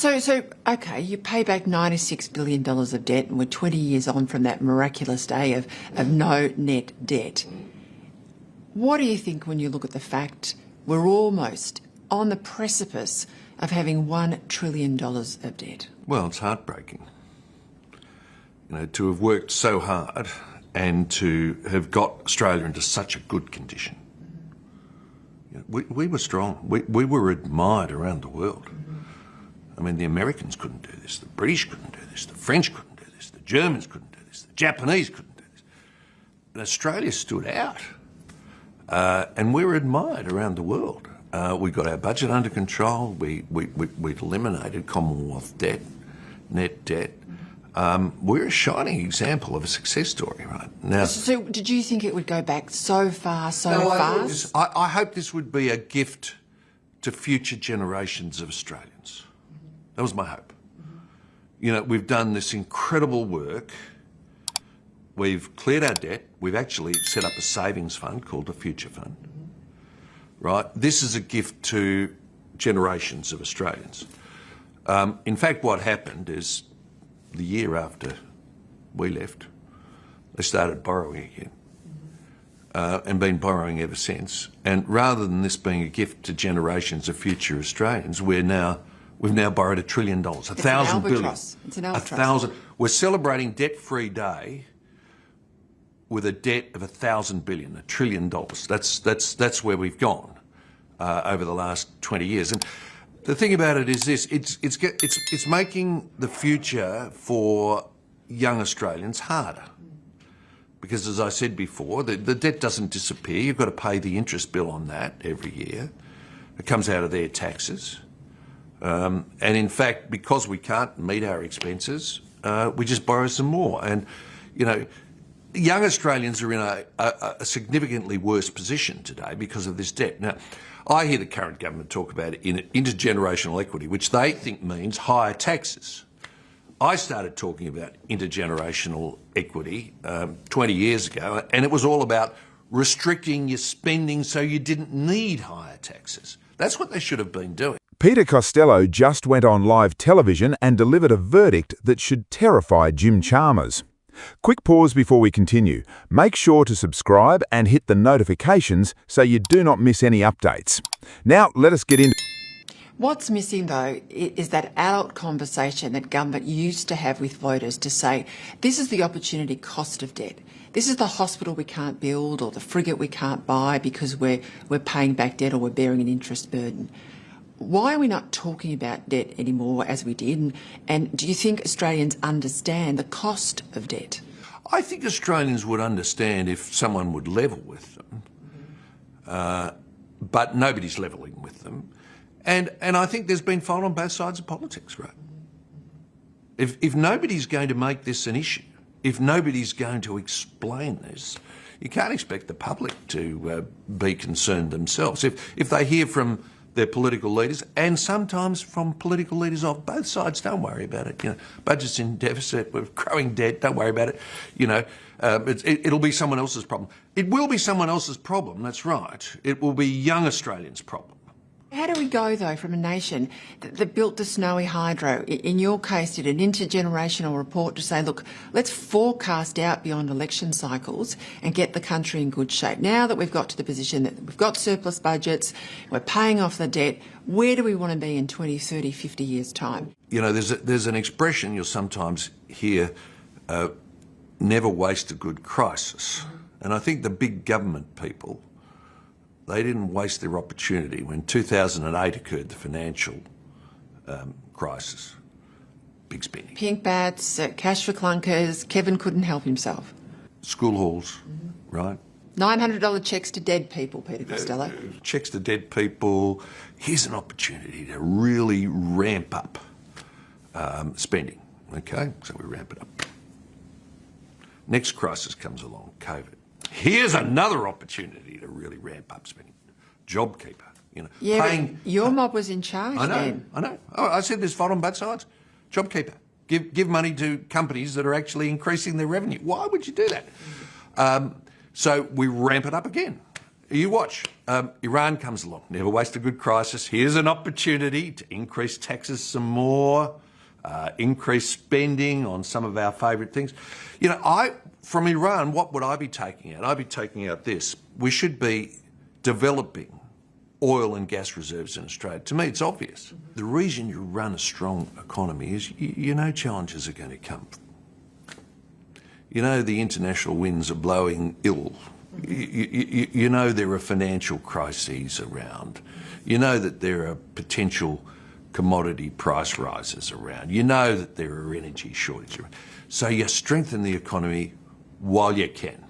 Okay, you pay back $96 billion of debt and we're 20 years on from that miraculous day of no net debt. What do you think when you look at the fact we're almost on the precipice of having $1 trillion of debt? Well, it's heartbreaking. You know, to have worked so hard and to have got Australia into such a good condition. You know, we were strong. We were admired around the world. I mean, the Americans couldn't do this, the British couldn't do this, the French couldn't do this, the Germans couldn't do this, the Japanese couldn't do this. And Australia stood out. And we were admired around the world. We got our budget under control. We'd eliminated Commonwealth debt, net debt. We're a shining example of a success story right now. So did you think it would go back so far, fast? I hope this would be a gift to future generations of Australians. That was my hope. You know, we've done this incredible work. We've cleared our debt. We've actually set up a savings fund called the Future Fund. Right? This is a gift to generations of Australians. In fact, what happened is the year after we left, they started borrowing again and been borrowing ever since. And rather than this being a gift to generations of future Australians, we've now borrowed $1 trillion, 1,000 billion. It's an albatross. We're celebrating Debt-Free Day with a debt of 1,000 billion, $1 trillion. That's where we've gone over the last 20 years. And the thing about it is this: it's making the future for young Australians harder. Because, as I said before, the debt doesn't disappear. You've got to pay the interest bill on that every year. It comes out of their taxes. And in fact, because we can't meet our expenses, we just borrow some more. And, you know, young Australians are in a significantly worse position today because of this debt. Now, I hear the current government talk about intergenerational equity, which they think means higher taxes. I started talking about intergenerational equity 20 years ago, and it was all about restricting your spending so you didn't need higher taxes. That's what they should have been doing. Peter Costello just went on live television and delivered a verdict that should terrify Jim Chalmers. Quick pause before we continue. Make sure to subscribe and hit the notifications so you do not miss any updates. Now, let us get into... What's missing, though, is that adult conversation that government used to have with voters to say, this is the opportunity cost of debt. This is the hospital we can't build or the frigate we can't buy because we're paying back debt or we're bearing an interest burden. Why are we not talking about debt anymore as we did? And do you think Australians understand the cost of debt? I think Australians would understand if someone would level with them, but nobody's levelling with them. And I think there's been fault on both sides of politics, right? If nobody's going to make this an issue, if nobody's going to explain this, you can't expect the public to be concerned themselves. If they hear from their political leaders, and sometimes from political leaders of both sides, don't worry about it. You know, budget's in deficit, we're growing debt, don't worry about it. You know, it'll be someone else's problem. It will be someone else's problem, that's right. It will be young Australians' problem. How do we go, though, from a nation that built the snowy hydro, in your case did an intergenerational report to say, look, let's forecast out beyond election cycles and get the country in good shape. Now that we've got to the position that we've got surplus budgets, we're paying off the debt, where do we want to be in 20, 30, 50 years' time? You know, there's an expression you'll sometimes hear, never waste a good crisis. And I think the big government people, they didn't waste their opportunity when 2008 occurred, the financial crisis. Big spending. Pink bats, cash for clunkers, Kevin couldn't help himself. School halls, right? $900 cheques to dead people, Peter Costello. Cheques to dead people. Here's an opportunity to really ramp up spending, okay? So we ramp it up. Next crisis comes along, COVID. Here's another opportunity to really ramp up spending. JobKeeper, you know. Yeah, paying, your mob was in charge then. I know. Oh, I said there's fault on both sides. JobKeeper. Give money to companies that are actually increasing their revenue. Why would you do that? So we ramp it up again. You watch. Iran comes along. Never waste a good crisis. Here's an opportunity to increase taxes some more, increase spending on some of our favourite things. You know, from Iran, what would I be taking out? I'd be taking out this. We should be developing oil and gas reserves in Australia. To me, it's obvious. The reason you run a strong economy is you know challenges are going to come. You know the international winds are blowing ill. You know there are financial crises around. You know that there are potential commodity price rises around. You know that there are energy shortages around. So you strengthen the economy while you can.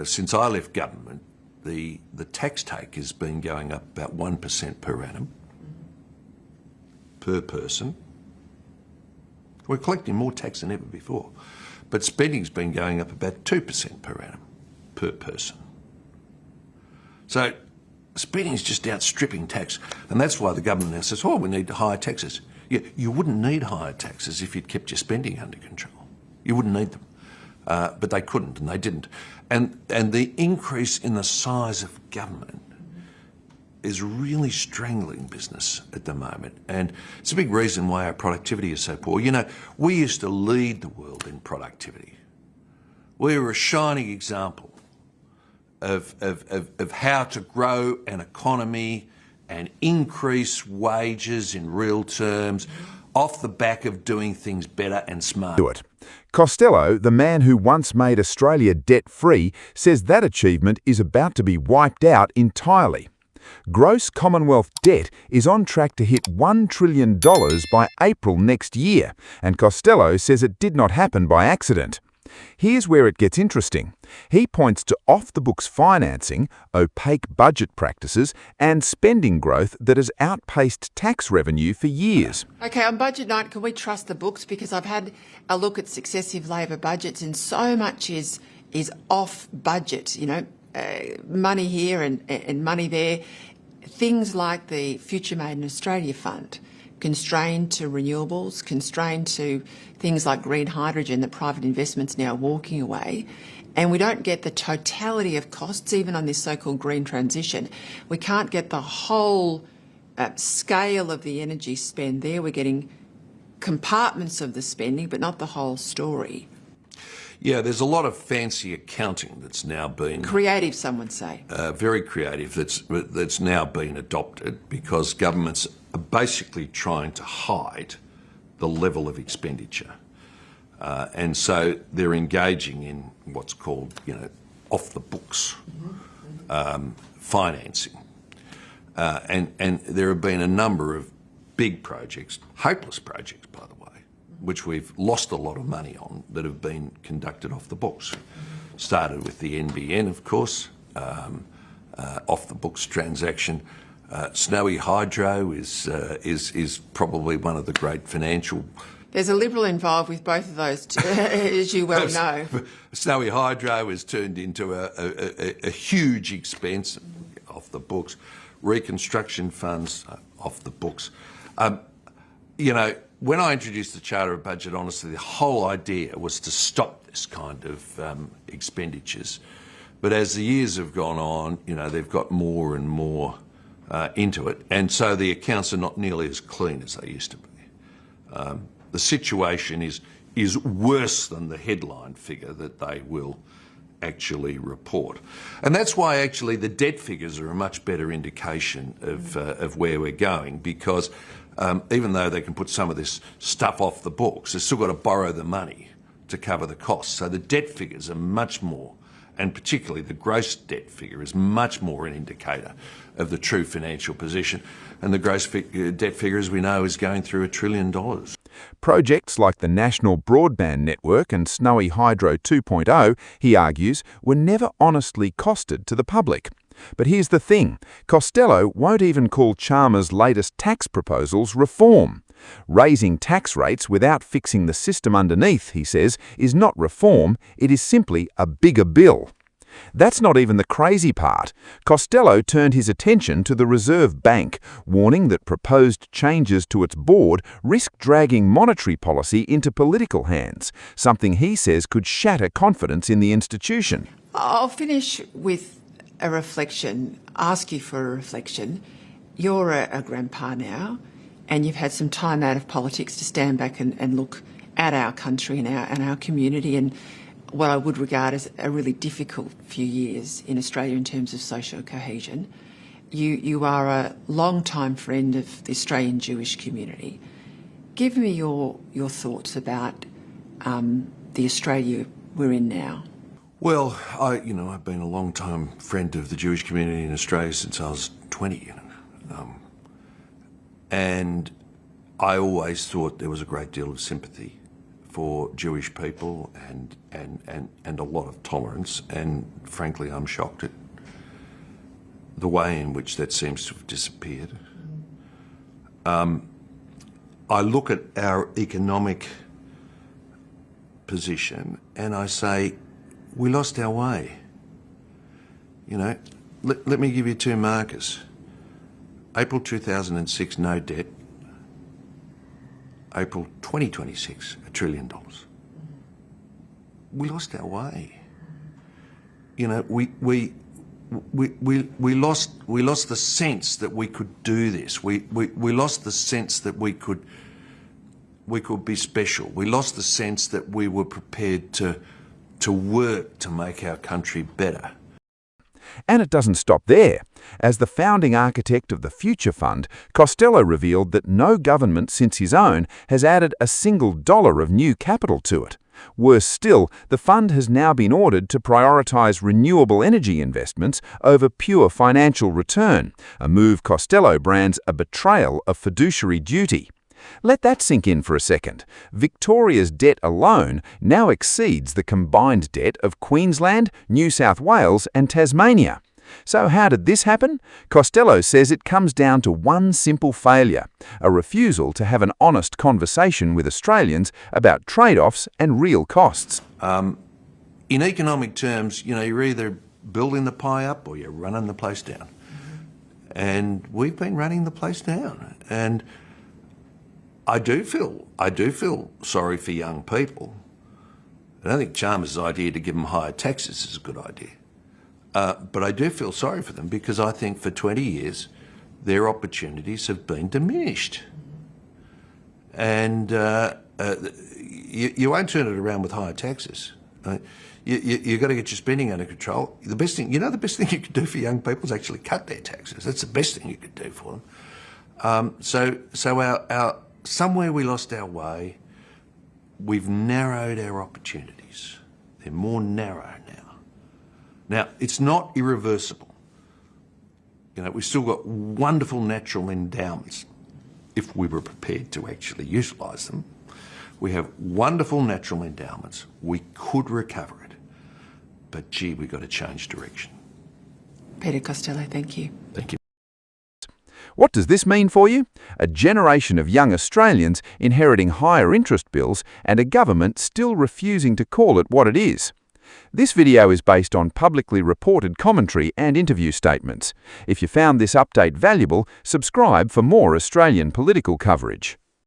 Since I left government, the tax take has been going up about 1% per annum, per person. We're collecting more tax than ever before. But spending's been going up about 2% per annum, per person. So spending's just outstripping tax. And that's why the government now says, oh, we need higher taxes. You wouldn't need higher taxes if you'd kept your spending under control. You wouldn't need them. But they couldn't and they didn't. And the increase in the size of government is really strangling business at the moment. And it's a big reason why our productivity is so poor. You know, we used to lead the world in productivity. We were a shining example of how to grow an economy and increase wages in real terms off the back of doing things better and smarter. Do it. Costello, the man who once made Australia debt-free, says that achievement is about to be wiped out entirely. Gross Commonwealth debt is on track to hit $1 trillion by April next year, and Costello says it did not happen by accident. Here's where it gets interesting. He points to off-the-books financing, opaque budget practices, and spending growth that has outpaced tax revenue for years. Okay, on budget night, can we trust the books? Because I've had a look at successive Labor budgets and so much is off budget, you know, money here and money there. Things like the Future Made in Australia Fund, constrained to renewables, constrained to things like green hydrogen that private investment's now walking away. And we don't get the totality of costs, even on this so-called green transition. We can't get the whole scale of the energy spend there. We're getting compartments of the spending, but not the whole story. Yeah, there's a lot of fancy accounting that's now been... Creative, some would say. Very creative, that's now been adopted because governments are basically trying to hide the level of expenditure. And so they're engaging in what's called, you know, off-the-books financing. And there have been a number of big projects, hopeless projects, by the way, which we've lost a lot of money on, that have been conducted off the books. Started with the NBN, of course, off the books transaction. Snowy Hydro is probably one of the great financial... There's a Liberal involved with both of those, as you well know. Snowy Hydro has turned into a huge expense off the books. Reconstruction funds off the books. You know, when I introduced the Charter of Budget, honestly, the whole idea was to stop this kind of expenditures. But as the years have gone on, you know, they've got more and more into it. And so the accounts are not nearly as clean as they used to be. The situation is worse than the headline figure that they will actually report. And that's why actually the debt figures are a much better indication of where we're going, because even though they can put some of this stuff off the books, they've still got to borrow the money to cover the costs. So the debt figures are much more, and particularly the gross debt figure is much more an indicator of the true financial position. And the gross debt figure, as we know, is going through $1 trillion. Projects like the National Broadband Network and Snowy Hydro 2.0, he argues, were never honestly costed to the public. But here's the thing, Costello won't even call Chalmers' latest tax proposals reform. Raising tax rates without fixing the system underneath, he says, is not reform, it is simply a bigger bill. That's not even the crazy part. Costello turned his attention to the Reserve Bank, warning that proposed changes to its board risk dragging monetary policy into political hands, something he says could shatter confidence in the institution. I'll finish with a reflection, ask you for a reflection. You're a grandpa now, and you've had some time out of politics to stand back and look at our country and our community and what I would regard as a really difficult few years in Australia in terms of social cohesion. You are a long-time friend of the Australian Jewish community. Give me your thoughts about the Australia we're in now. Well, I've been a long-time friend of the Jewish community in Australia since I was 20, and I always thought there was a great deal of sympathy for Jewish people and a lot of tolerance, and frankly, I'm shocked at the way in which that seems to have disappeared. I look at our economic position and I say, we lost our way. Let me give you two markers. April 2006, no debt. April 2026, $1 trillion. We lost our way. We lost the sense that we could do this. We lost the sense that we could be special. We lost the sense that we were prepared to work to make our country better. And it doesn't stop there. As the founding architect of the Future Fund, Costello revealed that no government since his own has added a single dollar of new capital to it. Worse still, the fund has now been ordered to prioritise renewable energy investments over pure financial return, a move Costello brands a betrayal of fiduciary duty. Let that sink in for a second. Victoria's debt alone now exceeds the combined debt of Queensland, New South Wales and Tasmania. So how did this happen? Costello says it comes down to one simple failure, a refusal to have an honest conversation with Australians about trade-offs and real costs. In economic terms, you're either building the pie up or you're running the place down. And we've been running the place down. And I do feel sorry for young people. I don't think Chalmers' idea to give them higher taxes is a good idea. But I do feel sorry for them because I think for 20 years their opportunities have been diminished. And you won't turn it around with higher taxes. Right? You've got to get your spending under control. The best thing you could do for young people is actually cut their taxes. That's the best thing you could do for them. So our somewhere we lost our way. We've narrowed our opportunities. They're more narrow now. Now, it's not irreversible. We've still got wonderful natural endowments if we were prepared to actually utilise them. We have wonderful natural endowments. We could recover it. But gee, we've got to change direction. Peter Costello, thank you. Thank you. What does this mean for you? A generation of young Australians inheriting higher interest bills and a government still refusing to call it what it is. This video is based on publicly reported commentary and interview statements. If you found this update valuable, subscribe for more Australian political coverage.